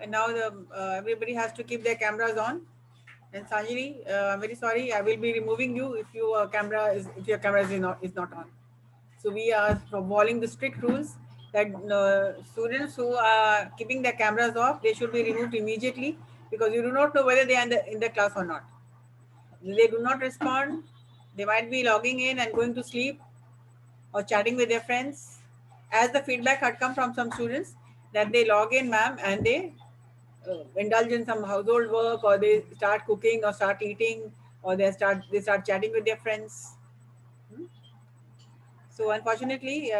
And now everybody has to keep their cameras on. And Sanjini, I'm very sorry, I will be removing you if your camera is not on. So we are following the strict rules that students who are keeping their cameras off, they should be removed immediately, because you do not know whether they are in the class or not. They do not respond. They might be logging in and going to sleep or chatting with their friends. As the feedback had come from some students that they log in, ma'am, and they indulge in some household work, or they start cooking or start eating, or they start chatting with their friends. So unfortunately,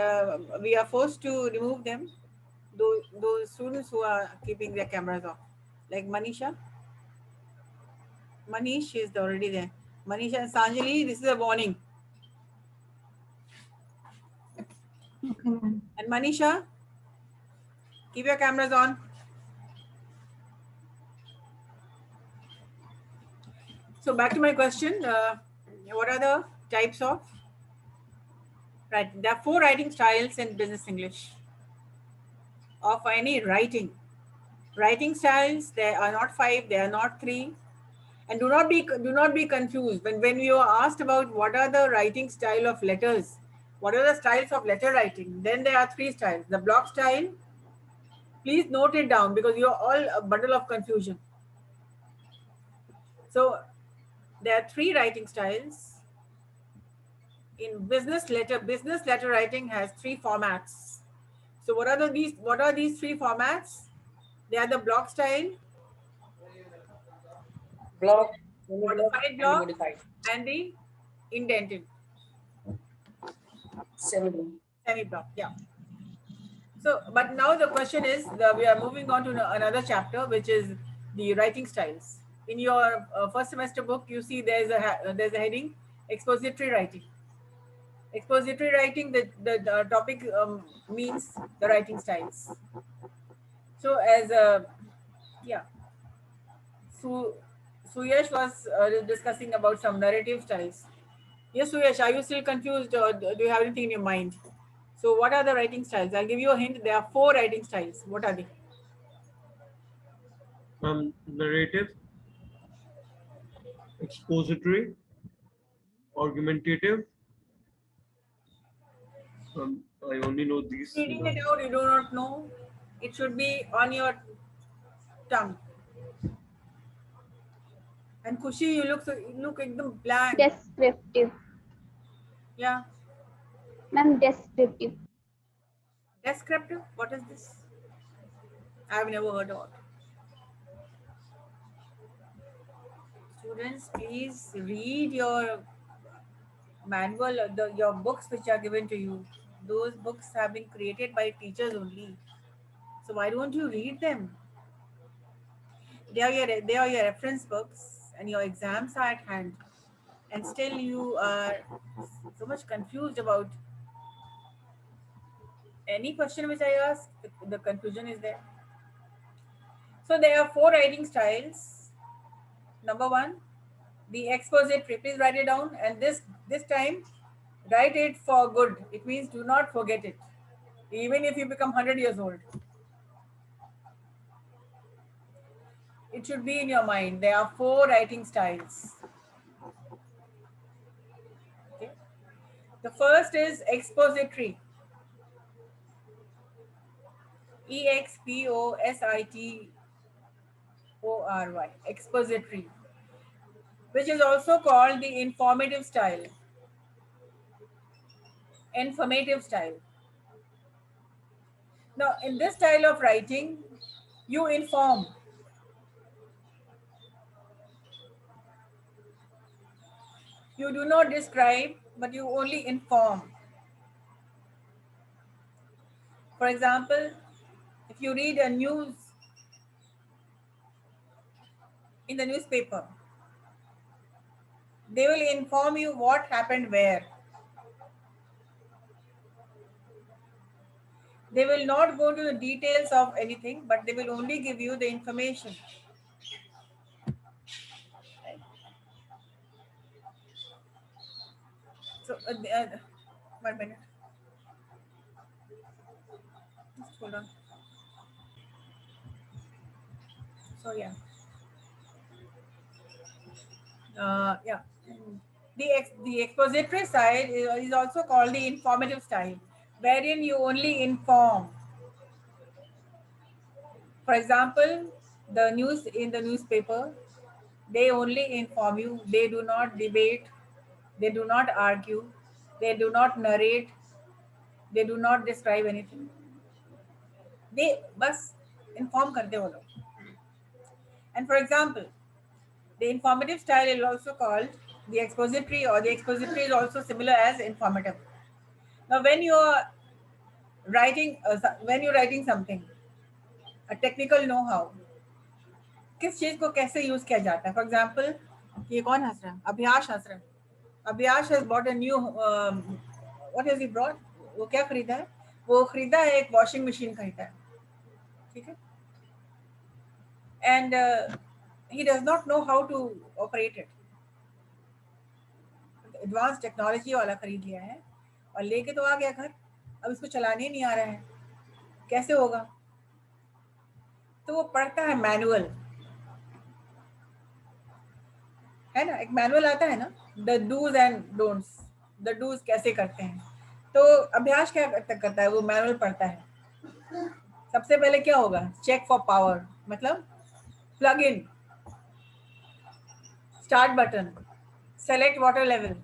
we are forced to remove them. Those students who are keeping their cameras off, like Manisha. Manish is already there. Manisha and Sanjali, this is a warning. Okay, ma'am. And Manisha, keep your cameras on. So back to my question. What are the types of writing? There are four writing styles in business English of any writing. Writing styles, there are not five, there are not three. And do not be confused when you are asked about what are the writing style of letters, what are the styles of letter writing, then there are three styles. The block style, please note it down because you're all a bundle of confusion. So there are three writing styles in business letter writing has three formats. So what are these three formats? They are the block style, Block, semi-block, modified and block, modified. and the indented Semi-block. semi block. Yeah. So, but now the question is, we are moving on to another chapter, which is the writing styles. In your first semester book, you see there's a heading, expository writing. Expository writing, the topic means the writing styles. So, yeah, Su, Suyash was discussing about some narrative styles. Yes, Suyash, are you still confused, or do you have anything in your mind? So, what are the writing styles? I'll give you a hint. There are four writing styles. What are they? Narrative, expository, argumentative. I only know these. Reading it out, you do not know. It should be on your tongue. And Kushi, you look ekdam blank. Descriptive. Yeah. Ma'am, descriptive. Descriptive. What is this? I've never heard of it. Students, please read your manual, your books which are given to you. Those books have been created by teachers only. So why don't you read them? They are your reference books, and your exams are at hand. And still you are so much confused about any question which I ask, the confusion is there. So there are four writing styles. Number one, the expository. Please write it down, and this time, write it for good. It means do not forget it, even if you become 100 years old. It should be in your mind. There are four writing styles. Okay. The first is expository. Expository. Expository, which is also called the informative style. Informative style. Now, in this style of writing, you inform. You do not describe, but you only inform. For example, if you read a news in the newspaper, they will inform you what happened where. They will not go to the details of anything, but they will only give you the information. Right? So, 1 minute. Just hold on. So yeah. Yeah. The expository style is also called the informative style, wherein you only inform. For example, the news in the newspaper, they only inform you. They do not debate. They do not argue. They do not narrate. They do not describe anything. They बस inform करते वो लोग. And for example, the informative style is also called the expository, or the expository is also similar as informative. Now, when you're writing something, a technical know-how, किस चीज को कैसे use किया जाता है. फॉर एग्जाम्पल, ये कौन हंस रहा है? अभ्यास हंस रहा है. अभ्यास has bought a new, what has he brought? वो क्या खरीदा है? वो खरीदा है, एक वॉशिंग मशीन खरीदा है. ठीक है. And he does not know how to operate it. Advance technology वाला खरीद लिया है और लेके तो आ गया घर. अब इसको चलाने ही नहीं आ रहा है, कैसे होगा? तो वो पढ़ता है मैनुअल, है ना. एक मैनुअल आता है ना, the dos and don'ts. The dos कैसे करते हैं. तो अभ्यास क्या करता है? वो मैनुअल पढ़ता है. सबसे पहले क्या होगा? चेक फॉर पावर, मतलब plug in, start button, select water level.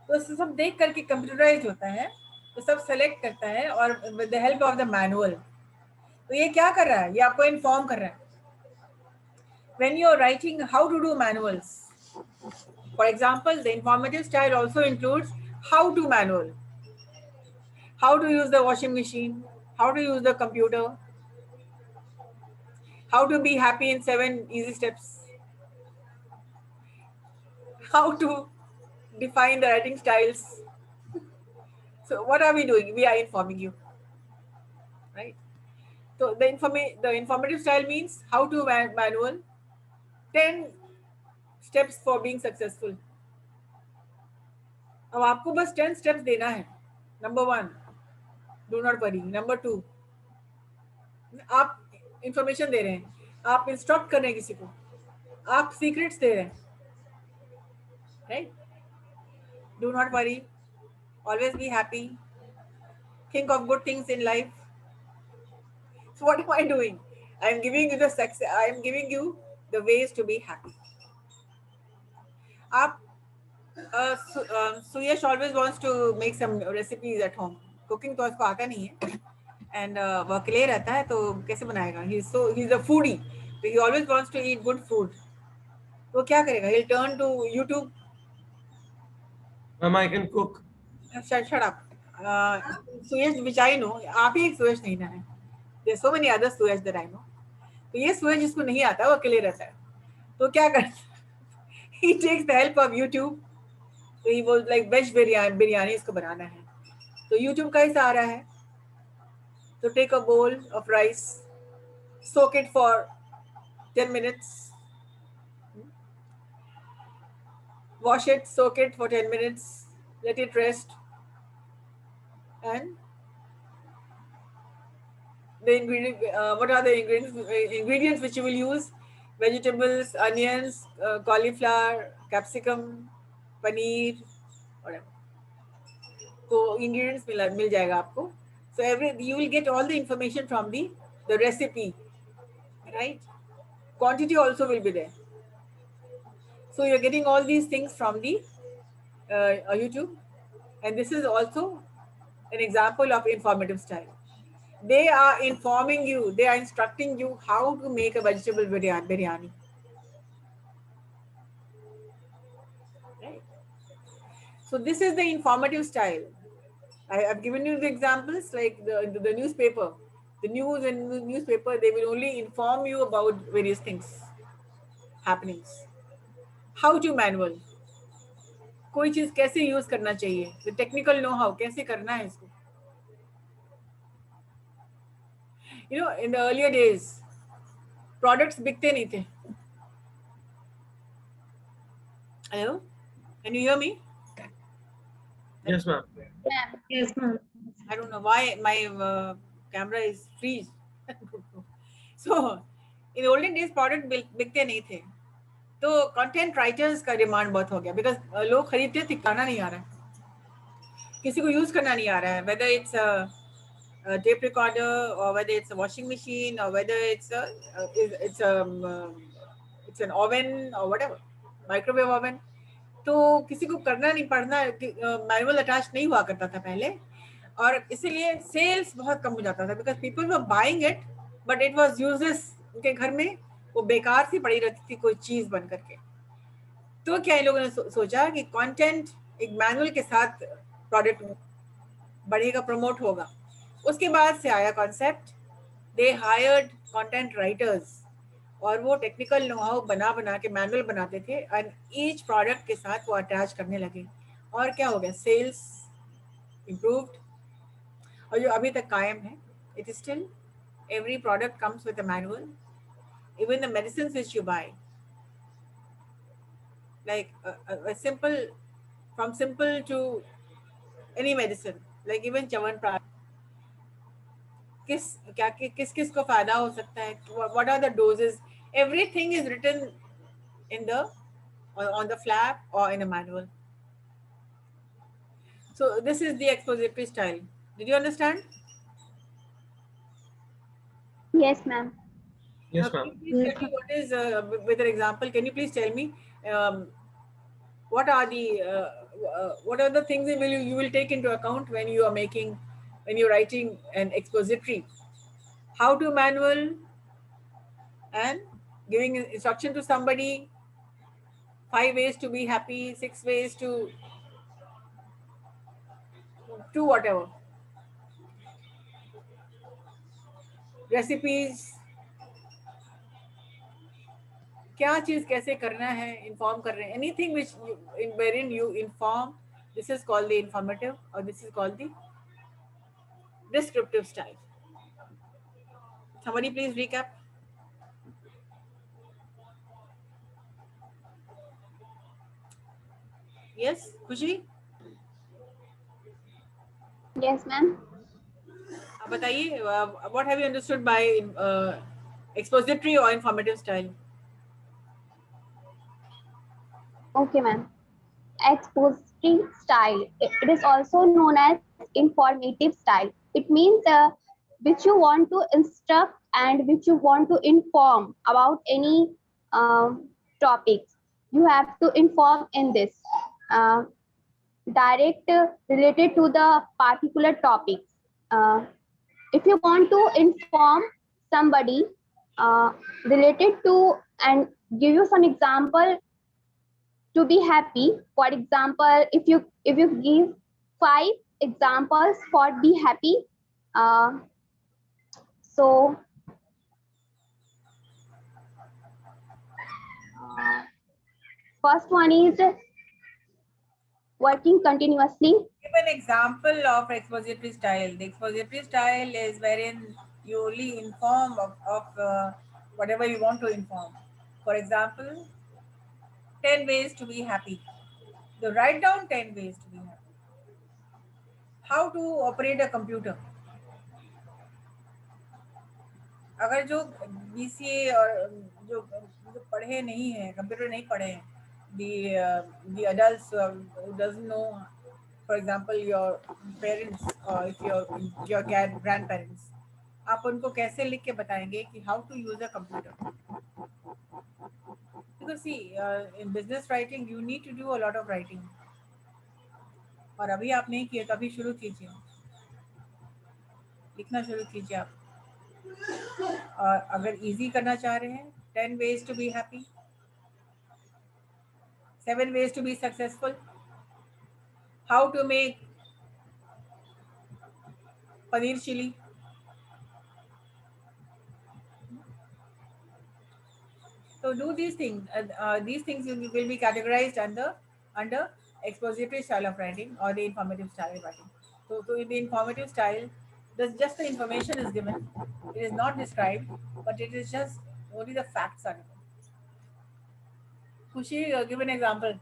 तो सब देख करके कंप्यूटराइज होता है, तो सब सेलेक्ट करता है और with the help of the manual. तो ये क्या कर रहा है? ये आपको इन्फॉर्म कर रहा है. When you are writing how to do manuals, for example, the informative style also includes how to manual, how to use the washing machine, how to use the computer, how to be happy in 7 easy steps, how to define the writing styles. So what are we doing? We are informing you, right? So the informative style means how to manual, 10 steps for being successful. अब आपको बस 10 steps देना है. Number 1, do not worry. Number 2, आप information दे रहे हैं, आप instruct कर रहे हैं किसी को, आप सीक्रेट्स दे रहे हैं, right. Do not worry, always be happy, think of good things in life. So what am I doing? I am giving you the success, I am giving you the ways to be happy. आप Suyash always wants to make some recipes at home. Cooking तो उसको आता नहीं है, and वो अकेले रहता है, तो कैसे बनाएगा? He is a foodie, so he always wants to eat good food. तो क्या करेगा? he'll turn to YouTube. Ma'am, I can cook. Shut up. Suyash, which I know, आप ही एक सुयश नहीं ना है. There are so many other Suyash that I know. तो ये सुयश जिसको नहीं आता, वो अकेले रहता है, तो क्या करता है? He takes the help of YouTube. तो he was like veg biryani इसको बनाना है, तो YouTube का ही सहारा है. तो take a bowl of rice, soak it for 10 minutes, wash it, soak it for 10 minutes, let it rest, and the ingredient, what are the ingredients which you will use? Vegetables, onions, cauliflower, capsicum, paneer, whatever. तो ingredients मिल जाएगा आपको. So you will get all the information from the recipe, right? Quantity also will be there. So you're getting all these things from the YouTube, and this is also an example of informative style. They are informing you, they are instructing you how to make a vegetable biryani. Right? So this is the informative style. I have given you the examples, like the newspaper. The news and newspaper, they will only inform you about various things, happenings. How to manual, कोई चीज कैसे use करना चाहिए, the technical know how, कैसे करना है इसको. You know, in the earlier days, products बिकते नहीं थे. Hello, can you hear me? Yes, ma'am. Ma'am. Yes, ma'am. I don't know why my camera is freeze. I don't know. So in olden days product बिकते नहीं थे, तो content writers का demand बहुत हो गया, बिकॉज लोग खरीदते थे, खाना नहीं आ रहा है, किसी को यूज करना नहीं आ रहा है, whether it's tape recorder or whether it's a washing machine or whether it's an oven or whatever, microwave oven. तो किसी को करना नहीं पड़ना, मैनुअल अटैच नहीं हुआ करता था पहले, और इसीलिए सेल्स बहुत कम हो जाता था, because people were buying it but it was useless, उनके घर में वो बेकार सी पड़ी रहती थी कोई चीज बन करके। तो क्या इन लोगों ने सोचा कि कंटेंट एक मैनुअल के साथ प्रोडक्ट बढ़ेगा, प्रमोट होगा। उसके बाद से आया concept, they hired content writers, और वो टेक्निकल नो हाउ बना बना के मैनुअल बनाते थे, एंड ईच प्रोडक्ट के साथ वो अटैच करने लगे, और क्या हो गया, सेल्स इम्प्रूव्ड, और जो अभी तक कायम है, it is still every product comes with a manual, even the medicine which you buy, like simple, from simple to any medicine, like even Chyawanprash, किस क्या किस किस को फायदा हो सकता है, what are the doses, everything is written in the on the flap or in a manual. So this is the expository style. Did you understand? Yes, ma'am. Yes, Can ma'am. you please tell me what is with an example, can you please tell me what are the things that you will take into account when you're writing an expository? How to manual and giving instruction to somebody, 5 ways to be happy, 6 ways to whatever, recipes, क्या चीज कैसे करना है, inform कर रहे हैं, anything which wherein you inform, this is called the informative, or this is called the descriptive style. Somebody please recap. Yes, Khushi, Yes, ma'am. आप बताइए, what have you understood by expository or informative style? Okay, ma'am. Expository style. It is also known as informative style. It means which you want to instruct and which you want to inform about any topics. You have to inform in this direct related to the particular topics. If you want to inform somebody related to and give you some example to be happy, for example, if you give 5 examples for be happy, so first one is working continuously. Give an example of expository style. The expository style is wherein you only inform of whatever you want to inform. For example, 10 ways to be happy. So write down 10 ways to be happy. How to operate a computer. अगर जो BCA और जो पढ़े नहीं है, computer नहीं पढ़े हैं, the adults who doesn't know, for example your parents or if your grandparents, आप उनको कैसे लिख के बताएंगे कि how to use a computer? Because see, in business writing you need to do a lot of writing, और अभी आप नहीं किए तो अभी शुरू कीजिए, लिखना शुरू कीजिए आप। और अगर इजी करना चाह रहे हैं, 10 ways to be happy, 7 ways to be successful, how to make paneer chili. So do these things. These things will be categorized under expository style of writing or the informative style of writing. So in the informative style, just the information is given. It is not described, but it is just only the facts are given. Khushi, give an example.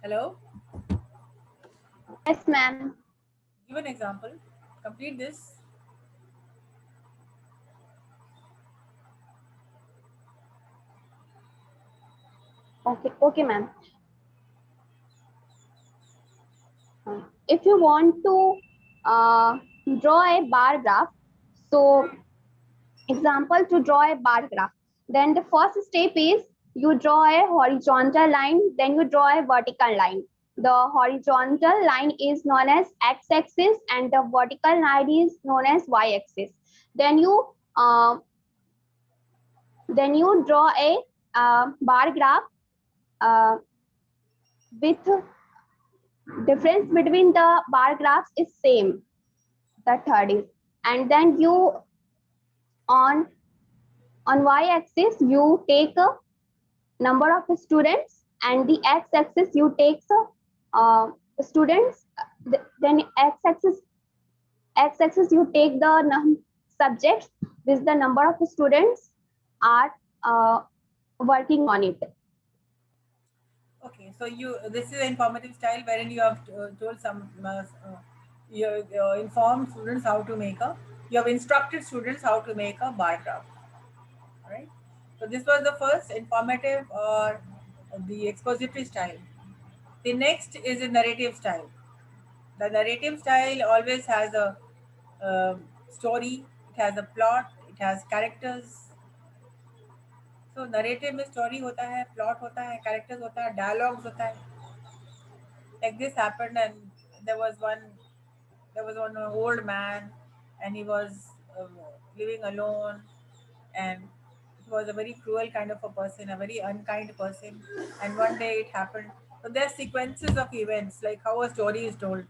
Hello? Yes, ma'am. Give an example. complete this. Okay, ma'am. If you want to draw a bar graph, so example to draw a bar graph, then the first step is you draw a horizontal line, then you draw a vertical line. The horizontal line is known as x-axis and the vertical line is known as y-axis. Then you draw a bar graph with difference between the bar graphs is same. The third is, and then you on y-axis you take a number of students, and the x-axis you take students. Then x-axis you take the subjects with the number of students are working on it. Okay, so this is an informative style wherein you have told some you informed students how to make you have instructed students how to make a bar graph. All right. So this was the first informative or the expository style. The next is a narrative style. The narrative style always has a story, it has a plot, it has characters. So narrative में story होता है, plot होता है, characters होता है, dialogues होता है. Like this happened, and there was one old man, and he was living alone, and he was a very cruel kind of a person, a very unkind person. And one day it happened. So there are sequences of events, like how a story is told.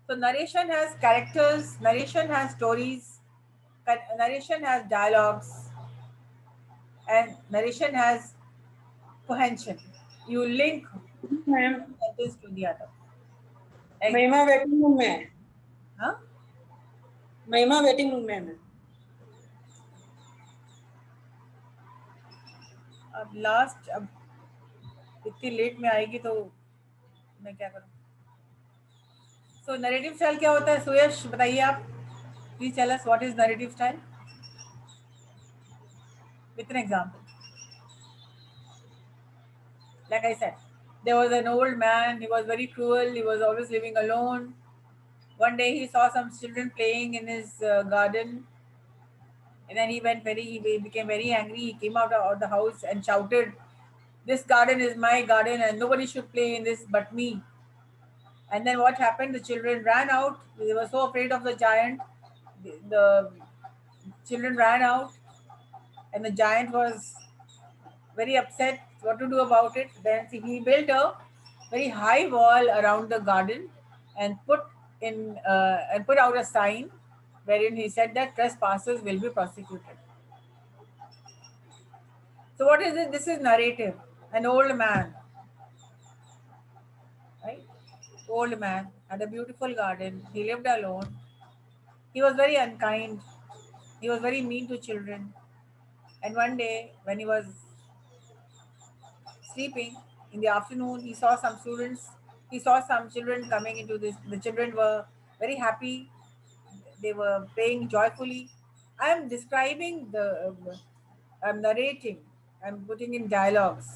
So narration has characters, narration has stories, narration has dialogues, and narration has cohesion. You link ma'am sentence to the other. महिमा waiting room में है हाँ? महिमा waiting room में है ma'am अब last अब इतनी लेट में आएगी तो मैं क्या करूँ. सो नरेटिव स्टाइल क्या होता है? सुयश बताइए आप. Please tell us what is narrative style with an example. Like I said, there was an old man. He was very cruel. He was always living alone. One day he saw some children playing in his garden, and then he became very angry. He came out of the house and shouted, "This garden is my garden, and nobody should play in this but me." And then what happened? The children ran out. They were so afraid of the giant. The children ran out, and the giant was very upset what to do about it. Then he built a very high wall around the garden and put out a sign wherein he said that trespassers will be prosecuted. So what is it? This is narrative. An old man, right? Old man had a beautiful garden. He lived alone. He was very unkind. He was very mean to children. And one day, when he was sleeping in the afternoon, he saw some students. He saw some children coming into this. The children were very happy. They were playing joyfully. I am describing I'm narrating. I'm putting in dialogues.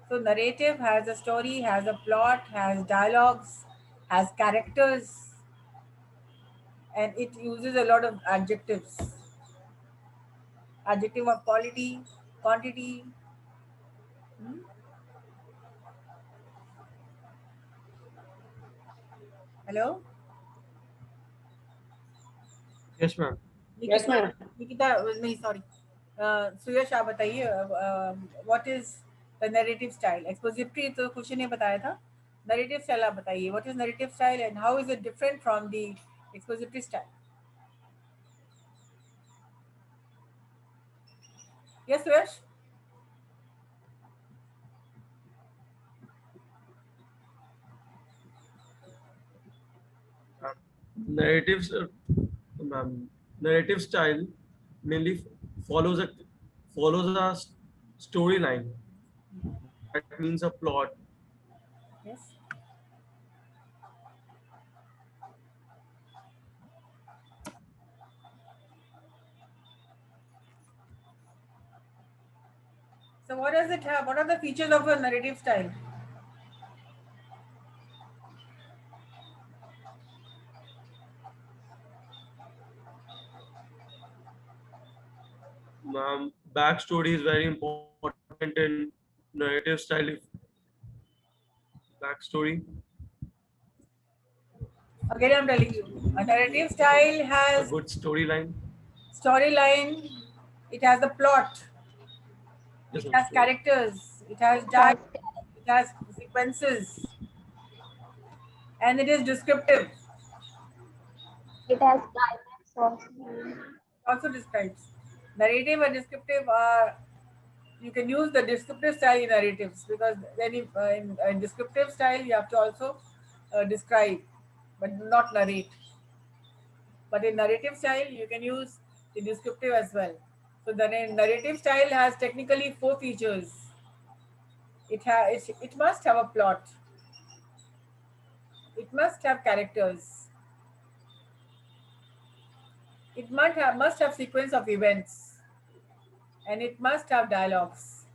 So narrative has a story, has a plot, has dialogues, has characters, and it uses a lot of adjectives. Adjective of quality, quantity. Hello? Yes, ma'am. Yes, ma'am. Nikita, sorry. सुयश आप बताइए, what is the narrative style? Expository तो कुछ नहीं बताया था. Narrative style आप बताइए. What is narrative style and how is it different from the expository style? Yes, Suyash? Narratives, narrative style mainly follows a storyline. That means a plot. Yes. So what does it have? What are the features of a narrative style? Backstory is very important in narrative style. Backstory. Again, I'm telling you, a narrative style A has good storyline. storyline, it has a plot, Yes, it ma'am. has characters, it has Has dialogue, it has sequences, and it is descriptive. it has climax also. Also describes. Narrative and descriptive are, you can use the descriptive style in narratives, because then if, in descriptive style you have to also describe but not narrate. But in narrative style you can use the descriptive as well. So the narrative style has technically four features. It must have a plot, it must have characters, it must have sequence of events, and it must have dialogues,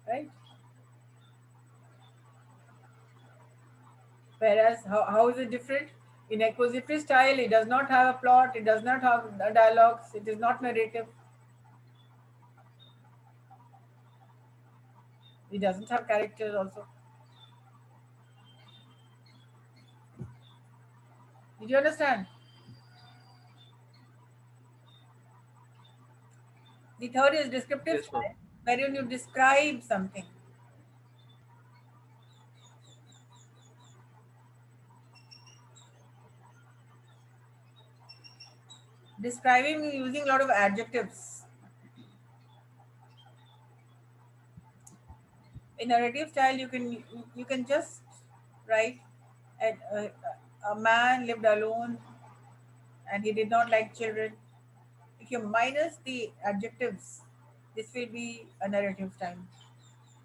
right? Whereas how is it different? In expositive style, it does not have a plot, it does not have dialogues, it is not narrative, it doesn't have characters also. Did you understand? The third is descriptive Yes, ma'am. style, wherein you describe something. Describing using a lot of adjectives. In narrative style, you can just write a man lived alone and he did not like children. If you minus the adjectives, this will be a narrative style.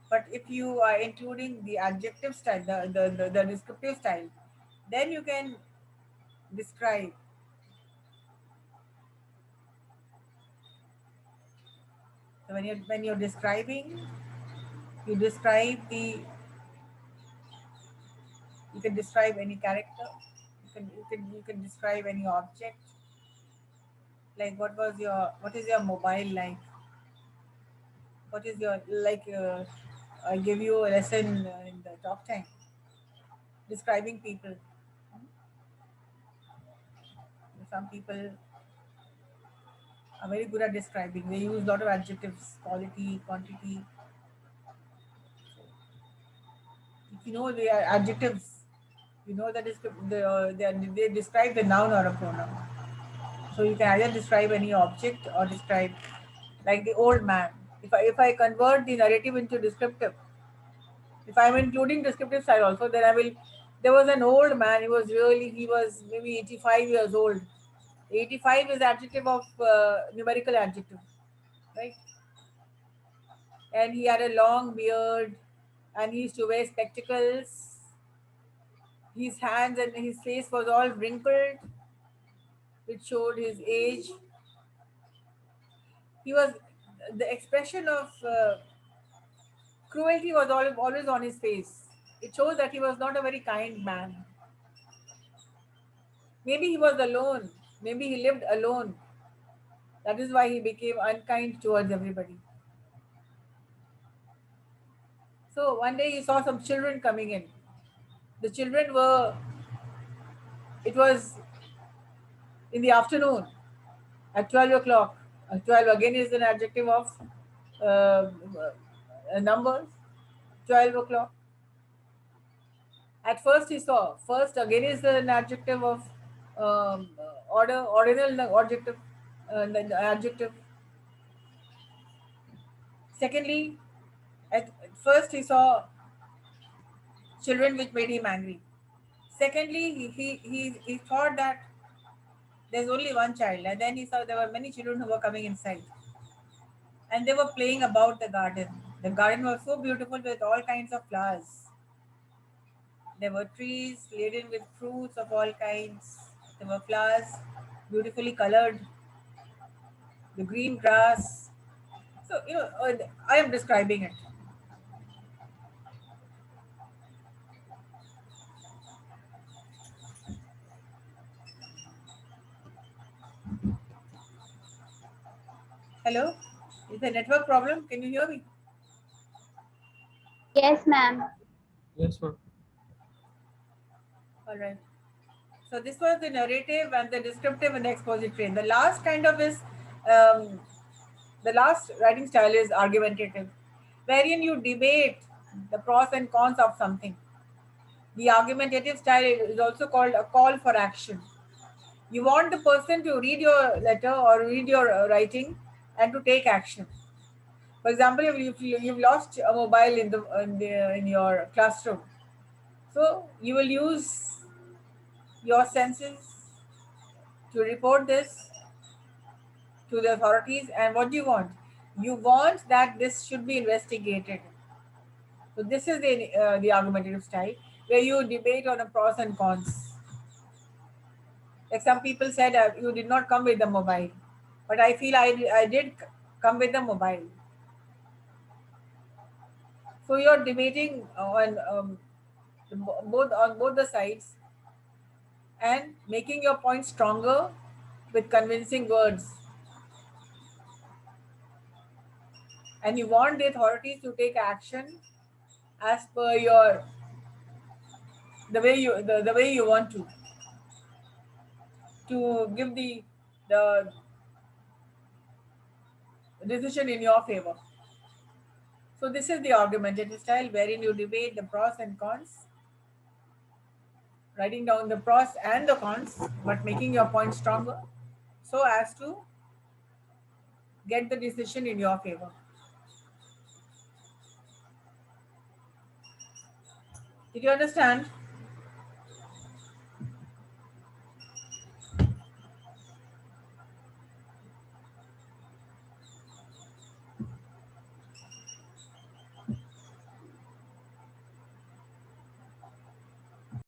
But if you are including the adjective style, the descriptive style, then you can describe. So when you're describing, you describe the you can describe any character, you can describe any object. Like what is your mobile like? What is your like? I give you a lesson in the talk time describing people. Some people are very good at describing. They use a lot of adjectives, quality, quantity. If you know the adjectives, you know that they describe the noun or a pronoun. So you can either describe any object or describe, like the old man. If I convert the narrative into descriptive, if I'm including descriptive style also, then I will. There was an old man. He was maybe 85 years old. 85 is adjective of numerical adjective, right? And he had a long beard, and he used to wear spectacles. His hands and his face was all wrinkled, which showed his age. He was the expression of cruelty was always on his face. It shows that he was not a very kind man. Maybe he was alone. Maybe he lived alone. That is why he became unkind towards everybody. So one day he saw some children coming in. The children were, it was in the afternoon at 12 o'clock. 12 again is an adjective of numbers. 12 o'clock. At first he saw, first again is an adjective of ordinal adjective, adjective. Secondly, at first he saw children which made him angry. Secondly, he thought that there's only one child, and then he saw there were many children who were coming inside, and they were playing about the garden. The garden was so beautiful with all kinds of flowers. There were trees laden with fruits of all kinds. There were flowers beautifully colored. the green grass. So, I am describing it. Hello? Is there a network problem? Can you hear me? Yes, ma'am. Yes, ma'am. All right. So this was the narrative and the descriptive and the expository. And the last kind of is, the last writing style is argumentative, wherein you debate the pros and cons of something. The argumentative style is also called a call for action. You want the person to read your letter or read your writing and to take action. For example, if you've lost a mobile in your classroom, so you will use your senses to report this to the authorities. And what do you want? You want that this should be investigated. So this is the argumentative style, where you debate on the pros and cons. Like some people said, you did not come with the mobile, but I feel I did come with the mobile. So you're debating on both the sides and making your point stronger with convincing words. And you want the authorities to take action as per the way you want to give the decision in your favor. So this is the argumentative style, wherein you debate the pros and cons, writing down the pros and the cons, but making your point stronger so as to get the decision in your favor. Did you understand?